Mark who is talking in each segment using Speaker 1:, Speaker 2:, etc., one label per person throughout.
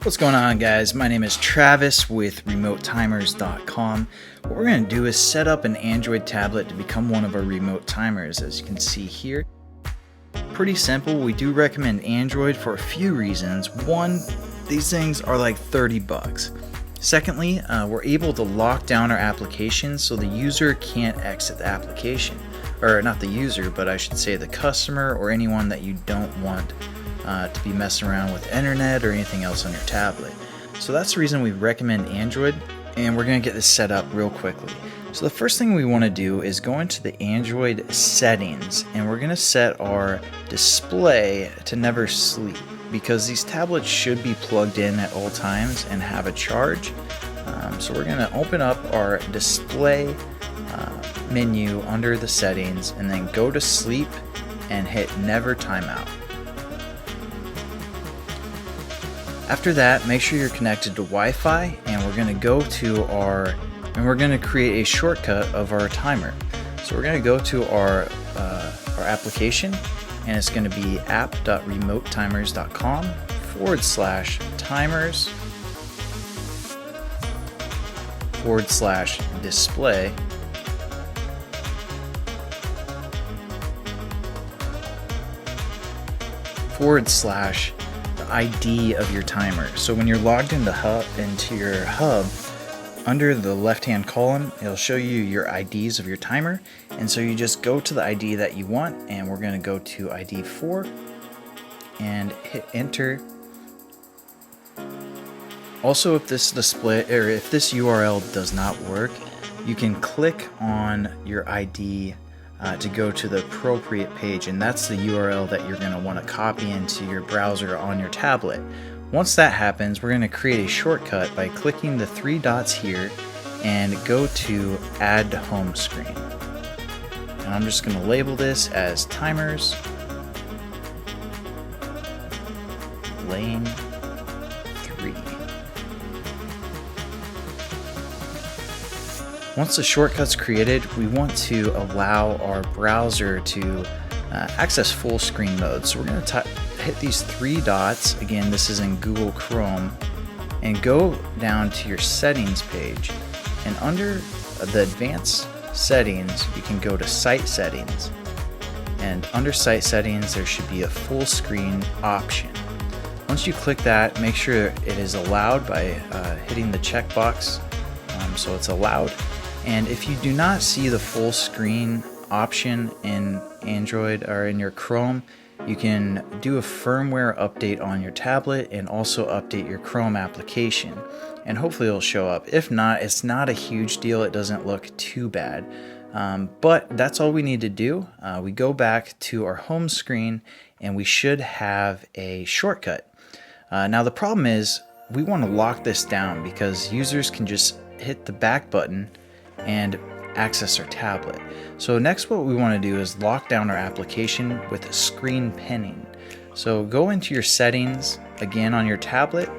Speaker 1: What's going on, guys? My name is Travis with remotetimers.com. What we're going to do is set up an Android tablet to become one of our remote timers, as you can see here. Pretty simple. We do recommend Android for a few reasons. One, these things are like 30 bucks. Secondly, we're able to lock down our application so the user can't exit the application. Or not the user, but I should say the customer or anyone that you don't want to be messing around with internet or anything else on your tablet. So that's the reason we recommend Android, and we're going to get this set up real quickly. So the first thing we want to do is go into the Android settings, and we're going to set our display to never sleep, because these tablets should be plugged in at all times and have a charge. So we're going to open up our display menu under the settings and then go to sleep and hit never timeout. After that, make sure you're connected to Wi-Fi, and we're going to go to we're going to create a shortcut of our timer. So we're going to go to our application, and it's going to be app.remotetimers.com/timers/display / ID of your timer. So when you're logged into your hub, under the left-hand column, it'll show you your IDs of your timer, and so you just go to the ID that you want, and we're going to go to ID 4 and hit enter. Also, if this URL does not work, you can click on your ID to go to the appropriate page, and that's the URL that you're going to want to copy into your browser on your tablet. Once that happens, we're going to create a shortcut by clicking the three dots here and go to add to home screen. And I'm just going to label this as timers lane 3. Once the shortcut's created, we want to allow our browser to access full screen mode. So we're going to hit these three dots. Again, this is in Google Chrome, and go down to your settings page. And under the advanced settings, you can go to site settings. And under site settings, there should be a full screen option. Once you click that, make sure it is allowed by hitting the checkbox so it's allowed. And if you do not see the full screen option in Android or in your Chrome, you can do a firmware update on your tablet and also update your Chrome application, and hopefully it'll show up. If not, it's not a huge deal. It doesn't look too bad, but that's all we need to do. We go back to our home screen, and we should have a shortcut. Now the problem is we want to lock this down, because users can just hit the back button and access our tablet. So next, what we want to do is lock down our application with screen pinning. So go into your settings again on your tablet,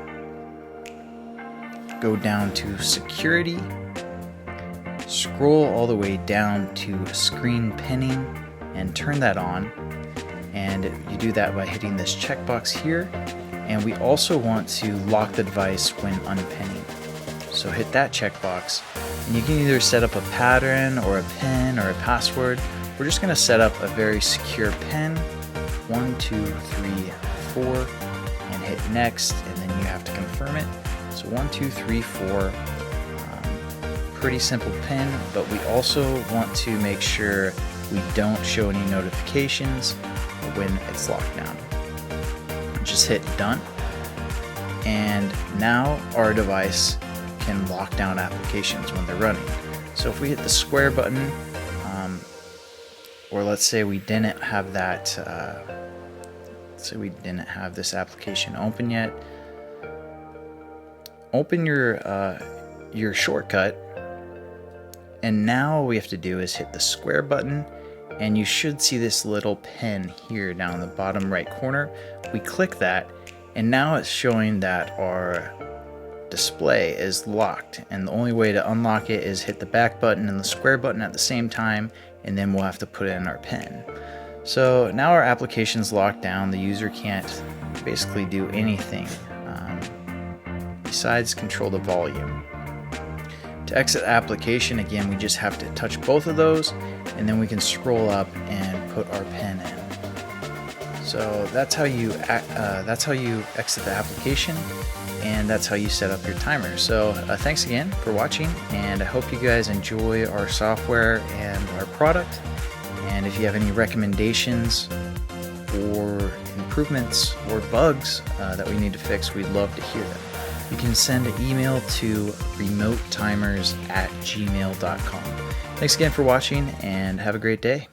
Speaker 1: go down to security, scroll all the way down to screen pinning, and turn that on. And you do that by hitting this checkbox here. And we also want to lock the device when unpinning. So hit that checkbox, and you can either set up a pattern or a PIN or a password. We're just going to set up a very secure PIN, 1, 2, 3, 4, and hit next, and then you have to confirm it. So 1, 2, 3, 4, pretty simple PIN, but we also want to make sure we don't show any notifications when it's locked down. Just hit done, and now our device can lock down applications when they're running. So if we hit the square button, or let's say we didn't have that, let's say we didn't have this application open yet, open your shortcut, and now all we have to do is hit the square button, and you should see this little pen here down in the bottom right corner. We click that, and now it's showing that our display is locked, and the only way to unlock it is hit the back button and the square button at the same time, and then we'll have to put in our PIN. So now our application's locked down. The user can't basically do anything besides control the volume. To exit the application, again, we just have to touch both of those, and then we can scroll up and put our pen in. So that's how you exit the application, and that's how you set up your timer. So thanks again for watching, and I hope you guys enjoy our software and our product. And if you have any recommendations or improvements or bugs that we need to fix, we'd love to hear them. You can send an email to remotetimers@gmail.com. Thanks again for watching, and have a great day.